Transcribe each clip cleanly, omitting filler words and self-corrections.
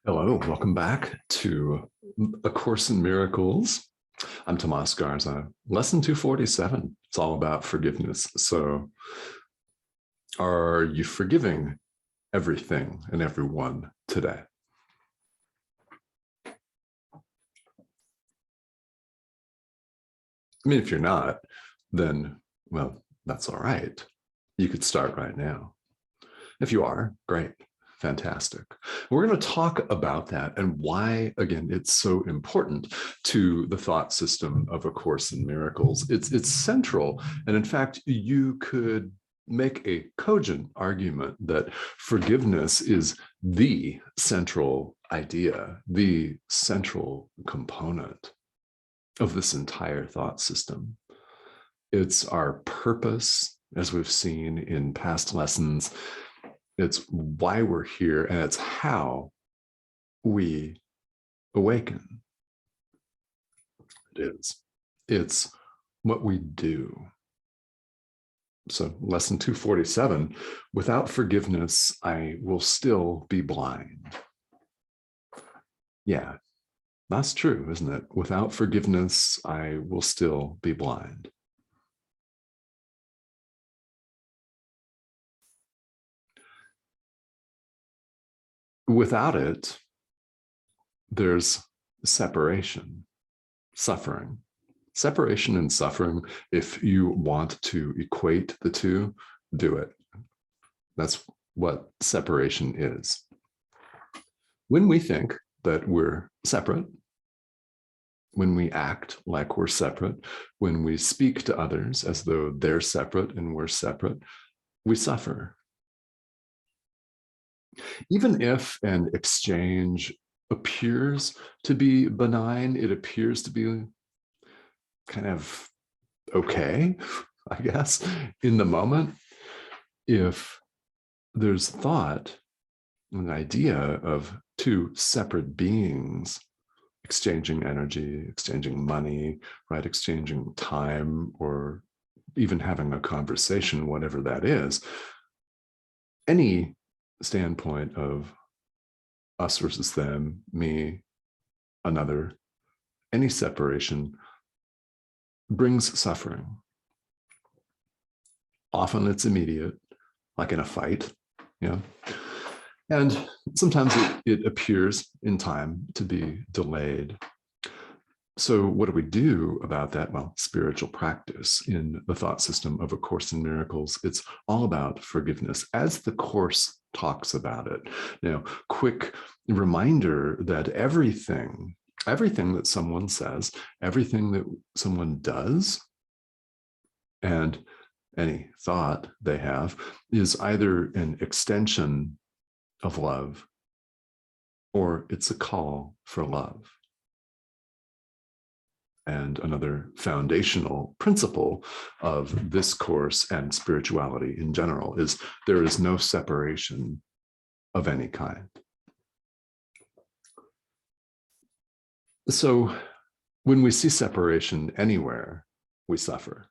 Hello, welcome back to A Course in Miracles. I'm Tomas Garza. Lesson 247. It's all about forgiveness. So, are you forgiving everything and everyone today? I mean, if you're not, then, well, that's all right. You could start right now. If you are, great. Fantastic. We're going to talk about that and why, again, it's so important to the thought system of A Course in Miracles. It's central. And in fact, you could make a cogent argument that forgiveness is the central idea, the central component of this entire thought system. It's our purpose, as we've seen in past lessons. It's why we're here, and it's how we awaken. It's what we do. So lesson 247, without forgiveness, I will still be blind. Yeah, that's true, isn't it? Without forgiveness, I will still be blind. Without it, there's separation, suffering. Separation and suffering, if you want to equate the two, do it. That's what separation is. When we think that we're separate, when we act like we're separate, when we speak to others as though they're separate and we're separate, we suffer. Even if an exchange appears to be benign, it appears to be kind of okay, I guess, in the moment, if there's thought, an idea of two separate beings exchanging energy, exchanging money, right? Exchanging time, or even having a conversation, whatever that is, any standpoint of us versus them, me, another, any separation brings suffering. Often it's immediate, like in a fight, and sometimes it appears in time to be delayed. So what do we do about that? Well, spiritual practice in the thought system of A Course in Miracles, it's all about forgiveness, as the Course talks about it. Now, quick reminder that everything that someone says, everything that someone does, and any thought they have is either an extension of love or it's a call for love. And another foundational principle of this course and spirituality in general is there is no separation of any kind. So when we see separation anywhere, we suffer.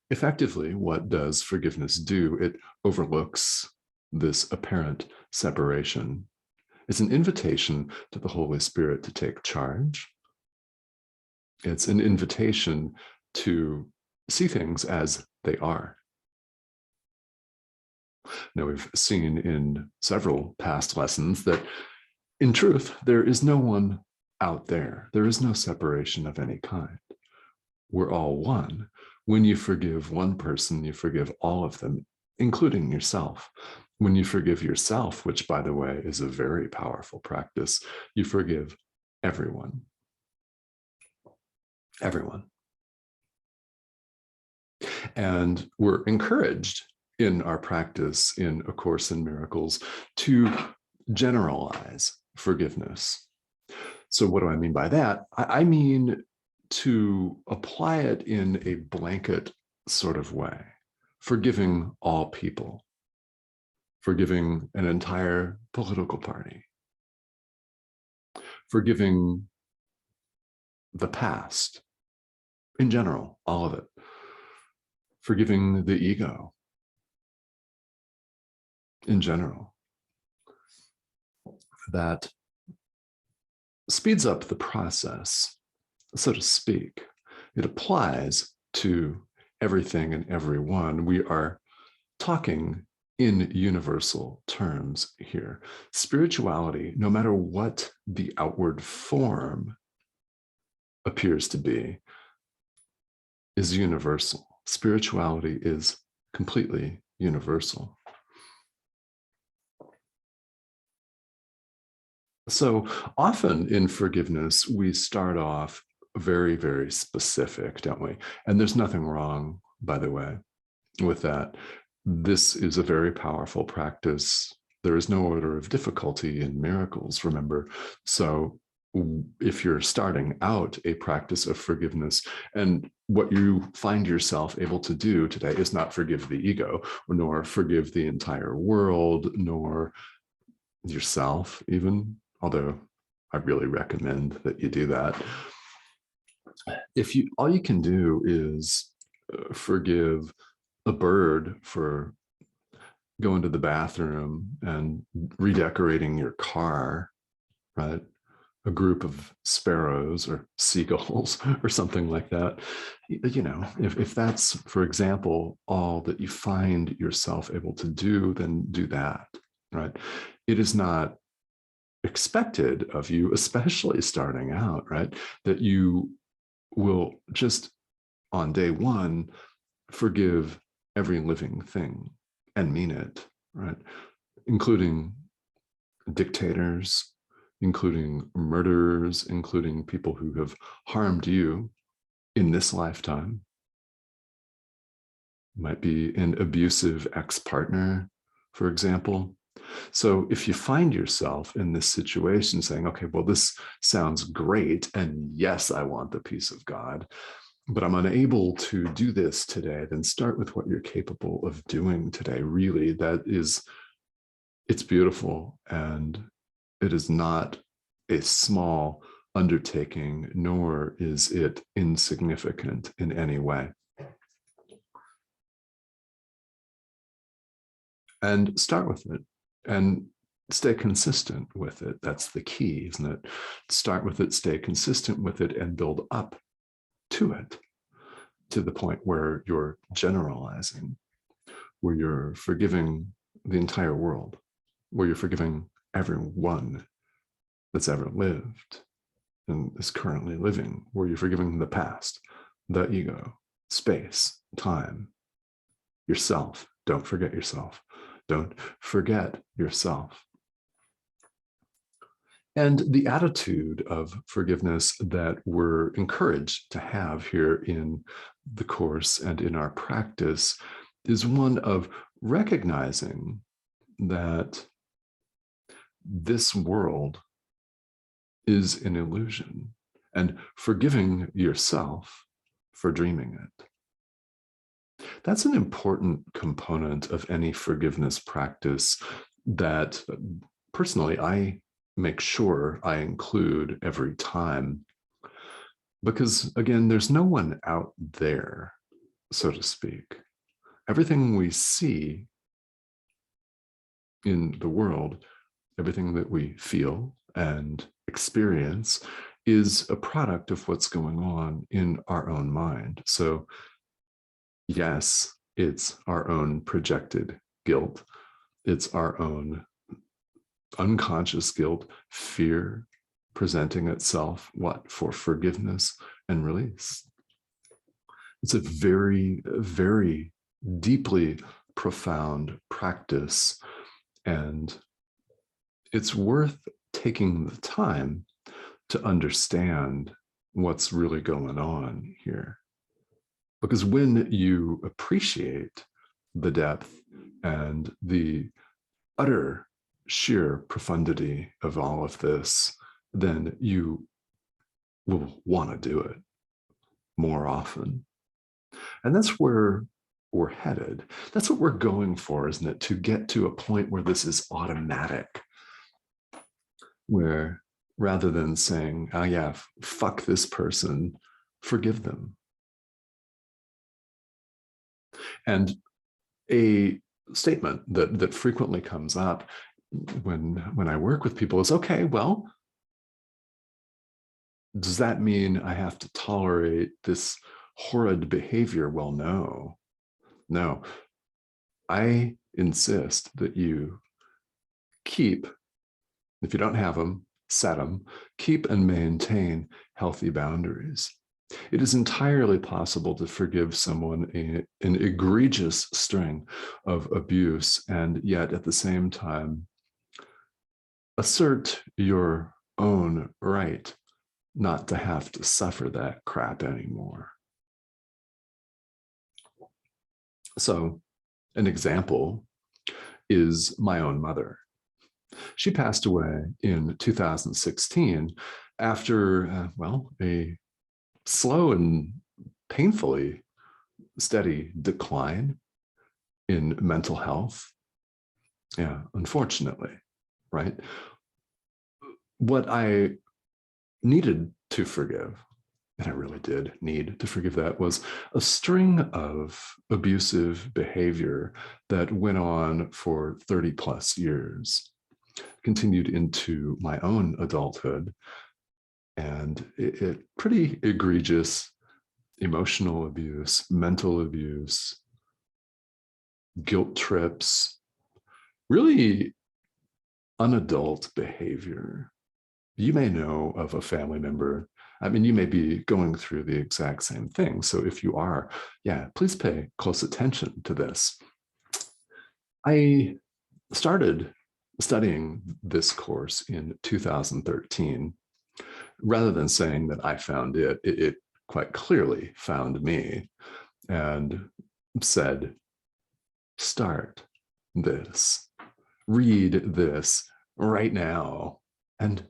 Effectively, what does forgiveness do? It overlooks this apparent separation. It's an invitation to the Holy Spirit to take charge. It's an invitation to see things as they are. Now, we've seen in several past lessons that, in truth, there is no one out there. There is no separation of any kind. We're all one. When you forgive one person, you forgive all of them, including yourself. When you forgive yourself, which, by the way, is a very powerful practice, you forgive everyone. Everyone. And we're encouraged in our practice in A Course in Miracles to generalize forgiveness. So what do I mean by that? I mean to apply it in a blanket sort of way, forgiving all people, forgiving an entire political party, forgiving the past in general, all of it, forgiving the ego in general, that speeds up the process, so to speak. It applies to everything and everyone. We are talking in universal terms here. Spirituality, no matter what the outward form appears to be, is universal. Spirituality is completely universal. So often in forgiveness, we start off very, very specific, don't we? And there's nothing wrong, by the way, with that. This is a very powerful practice. There is no order of difficulty in miracles, remember. So if you're starting out a practice of forgiveness, and what you find yourself able to do today is not forgive the ego, nor forgive the entire world, nor yourself even, although I really recommend that you do that. If you, all you can do is forgive a bird for going to the bathroom and redecorating your car, right? A group of sparrows or seagulls or something like that. You know, if that's, for example, all that you find yourself able to do, then do that, right? It is not expected of you, especially starting out, right, that you will just on day one forgive every living thing and mean it, right? Including dictators, including murderers, including people who have harmed you in this lifetime. Might be an abusive ex-partner, for example. So if you find yourself in this situation saying, okay, well, this sounds great, and yes, I want the peace of God, but I'm unable to do this today, then start with what you're capable of doing today. Really, that is, it's beautiful, and it is not a small undertaking, nor is it insignificant in any way. And start with it and stay consistent with it. That's the key, isn't it? Start with it, stay consistent with it, and build up to it, to the point where you're generalizing, where you're forgiving the entire world, where you're forgiving everyone that's ever lived and is currently living, where you're forgiving the past, the ego, space, time, yourself. Don't forget yourself. Don't forget yourself. And the attitude of forgiveness that we're encouraged to have here in the course and in our practice is one of recognizing that this world is an illusion and forgiving yourself for dreaming it. That's an important component of any forgiveness practice that personally I make sure I include every time. Because again, there's no one out there, so to speak. Everything we see in the world, everything that we feel and experience is a product of what's going on in our own mind. So yes, it's our own projected guilt. It's our own unconscious guilt, fear presenting itself, what, for forgiveness and release. It's a very, very deeply profound practice, and it's worth taking the time to understand what's really going on here. Because when you appreciate the depth and the utter sheer profundity of all of this, then you will want to do it more often. And that's where we're headed. That's what we're going for, isn't it? To get to a point where this is automatic, where rather than saying, oh yeah, fuck this person, forgive them. And a statement that frequently comes up when I work with people is, okay, well, does that mean I have to tolerate this horrid behavior? Well, no, no. I insist that you keep, if you don't have them, set them, keep and maintain healthy boundaries. It is entirely possible to forgive someone an egregious string of abuse and yet at the same time assert your own right not to have to suffer that crap anymore. So an example is my own mother. She passed away in 2016 after, well, a slow and painfully steady decline in mental health. Yeah, unfortunately, right? What I needed to forgive, and I really did need to forgive that, was a string of abusive behavior that went on for 30 plus years, continued into my own adulthood, and it pretty egregious emotional abuse, mental abuse, guilt trips, really unadult behavior. You may know of a family member. I mean, you may be going through the exact same thing. So if you are, yeah, please pay close attention to this. I started studying this course in 2013. Rather than saying that I found it quite clearly found me and said, start this, read this right now, and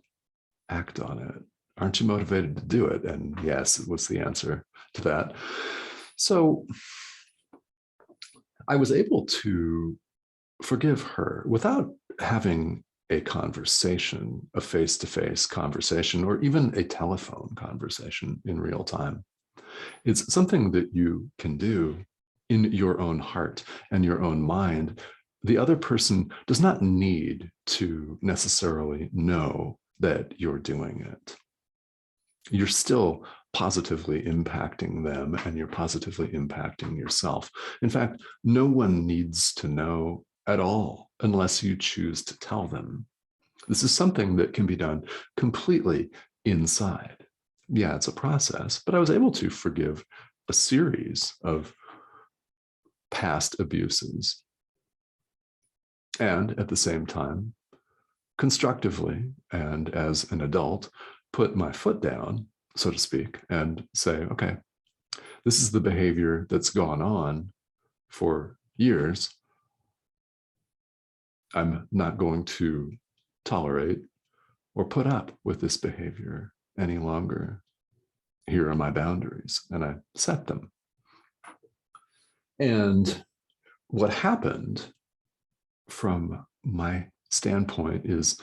act on it. Aren't you motivated to do it? And yes, was the answer to that. So I was able to forgive her without having a conversation, a face-to-face conversation, or even a telephone conversation in real time. It's something that you can do in your own heart and your own mind. The other person does not need to necessarily know that you're doing it. You're still positively impacting them and you're positively impacting yourself. In fact, no one needs to know at all unless you choose to tell them. This is something that can be done completely inside. Yeah, it's a process, but I was able to forgive a series of past abuses and at the same time, constructively and as an adult, put my foot down, so to speak, and say, okay, this is the behavior that's gone on for years. I'm not going to tolerate or put up with this behavior any longer. Here are my boundaries, and I set them. And what happened from my standpoint is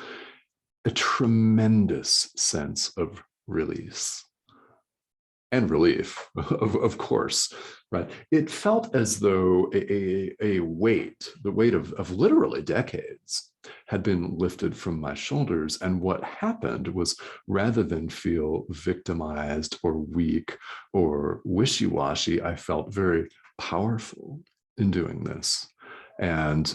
a tremendous sense of release and relief, of course, right? It felt as though a weight, the weight of literally decades, had been lifted from my shoulders. And what happened was, rather than feel victimized or weak or wishy-washy, I felt very powerful in doing this. And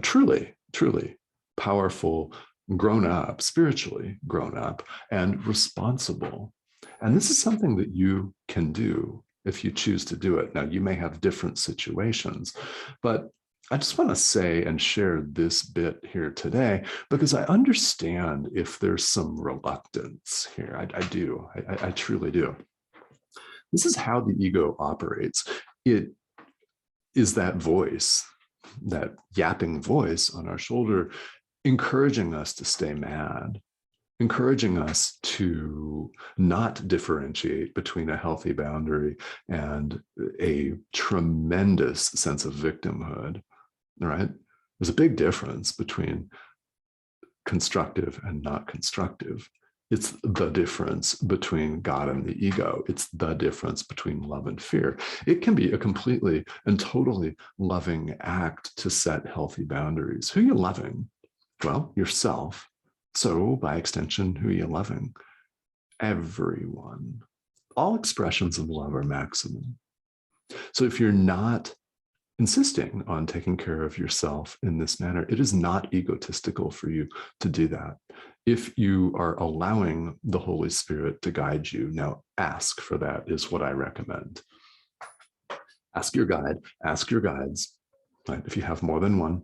truly, truly powerful, grown up, spiritually grown up, and responsible. And this is something that you can do if you choose to do it. Now, you may have different situations, but I just want to say and share this bit here today because I understand if there's some reluctance here. I do. I truly do. This is how the ego operates. It is that voice, that yapping voice on our shoulder, encouraging us to stay mad, encouraging us to not differentiate between a healthy boundary and a tremendous sense of victimhood, right? There's a big difference between constructive and not constructive. It's the difference between God and the ego. It's the difference between love and fear. It can be a completely and totally loving act to set healthy boundaries. Who are you loving? Well, yourself. So by extension, who are you loving? Everyone. All expressions of love are maximum. So if you're not insisting on taking care of yourself in this manner, it is not egotistical for you to do that. If you are allowing the Holy Spirit to guide you, now ask for that is what I recommend. Ask your guide, ask your guides, right? If you have more than one,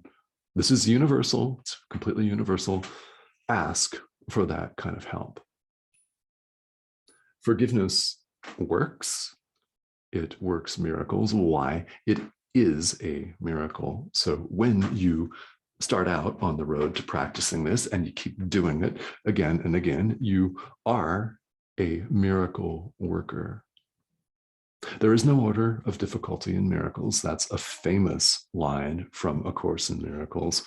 this is universal, it's completely universal. Ask for that kind of help. Forgiveness works. It works miracles. Why? It is a miracle. So when you start out on the road to practicing this and you keep doing it again and again, you are a miracle worker. There is no order of difficulty in miracles. That's a famous line from A Course in Miracles.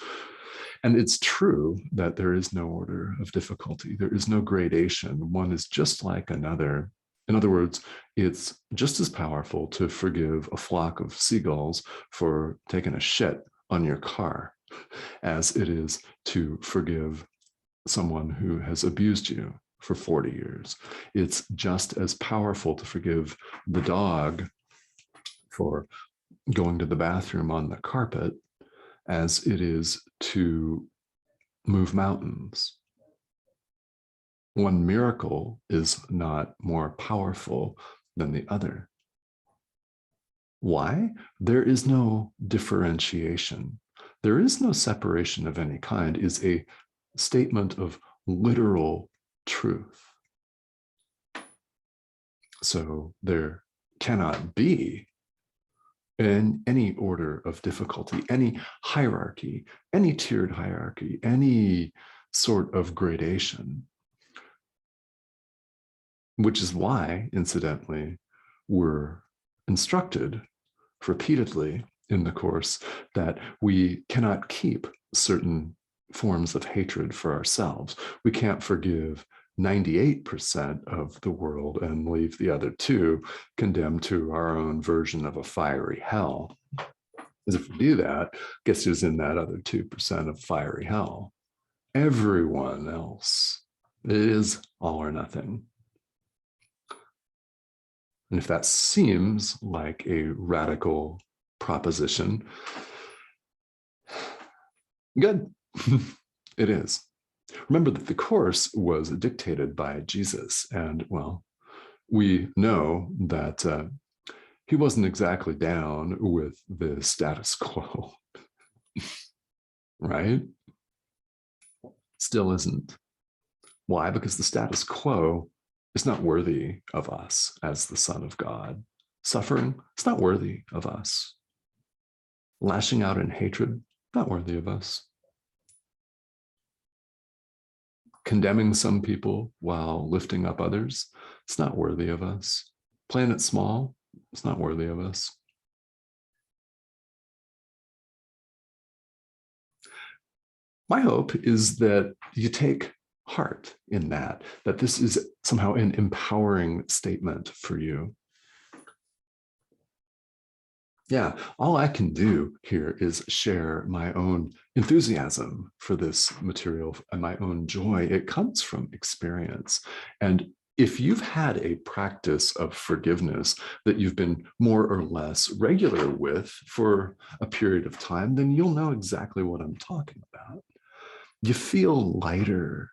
And it's true that there is no order of difficulty. There is no gradation. One is just like another. In other words, it's just as powerful to forgive a flock of seagulls for taking a shit on your car as it is to forgive someone who has abused you for 40 years. It's just as powerful to forgive the dog for going to the bathroom on the carpet as it is to move mountains. One miracle is not more powerful than the other. Why? There is no differentiation. There is no separation of any kind. Is a statement of literal truth. So there cannot be in any order of difficulty, any hierarchy, any tiered hierarchy, any sort of gradation, which is why, incidentally, we're instructed repeatedly in the Course that we cannot keep certain forms of hatred for ourselves. We can't forgive 98% of the world and leave the other two condemned to our own version of a fiery hell. As if we do that, guess who's in that other 2% of fiery hell? Everyone else. It is all or nothing. And if that seems like a radical proposition, good. It is. Remember that the Course was dictated by Jesus, and well, we know that he wasn't exactly down with the status quo, right? Still isn't. Why? Because the status quo is not worthy of us as the Son of God. Suffering, it's not worthy of us. Lashing out in hatred, not worthy of us. Condemning some people while lifting up others, it's not worthy of us. Playing it small, it's not worthy of us. My hope is that you take heart in that this is somehow an empowering statement for you. Yeah, all I can do here is share my own enthusiasm for this material and my own joy. It comes from experience. And if you've had a practice of forgiveness that you've been more or less regular with for a period of time, then you'll know exactly what I'm talking about. You feel lighter.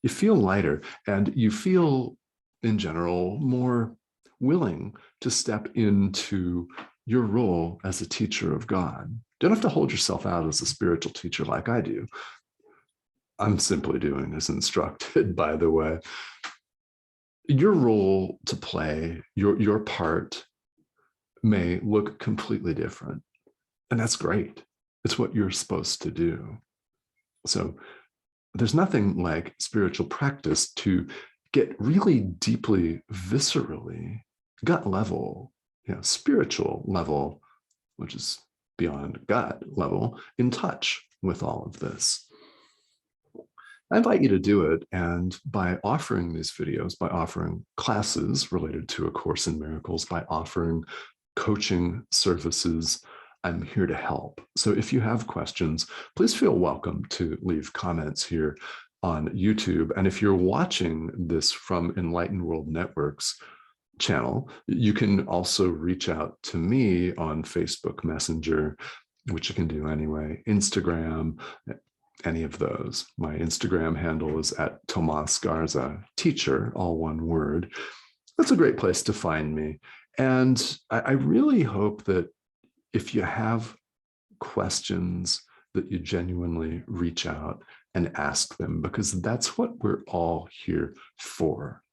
You feel lighter, and you feel, in general, more willing to step into your role as a teacher of God. You don't have to hold yourself out as a spiritual teacher like I do. I'm simply doing as instructed, by the way. Your role to play, your part, may look completely different. And that's great. It's what you're supposed to do. So there's nothing like spiritual practice to get really deeply, viscerally, gut level, spiritual level, which is beyond gut level, in touch with all of this. I invite you to do it, and by offering these videos, by offering classes related to A Course in Miracles, by offering coaching services, I'm here to help. So if you have questions, please feel welcome to leave comments here on YouTube. And if you're watching this from Enlightened World Network's channel, you can also reach out to me on Facebook Messenger, which you can do anyway, Instagram, any of those. My Instagram handle is at Tomas Garza Teacher, all one word. That's a great place to find me. And I really hope that if you have questions, that you genuinely reach out and ask them, because that's what we're all here for.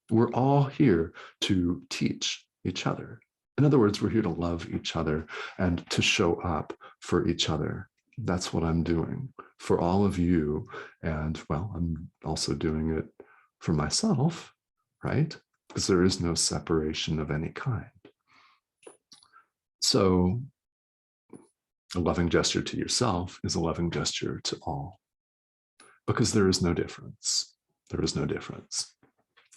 We're all here to teach each other. In other words, we're here to love each other and to show up for each other. That's what I'm doing for all of you. And well, I'm also doing it for myself, right? Because there is no separation of any kind. So a loving gesture to yourself is a loving gesture to all, because there is no difference. There is no difference.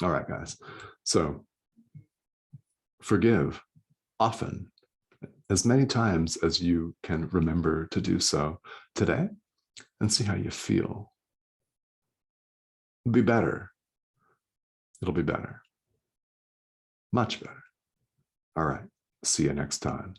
All right, guys. So forgive often, as many times as you can remember to do so today, and see how you feel. It'll be better. It'll be better. Much better. All right. See you next time.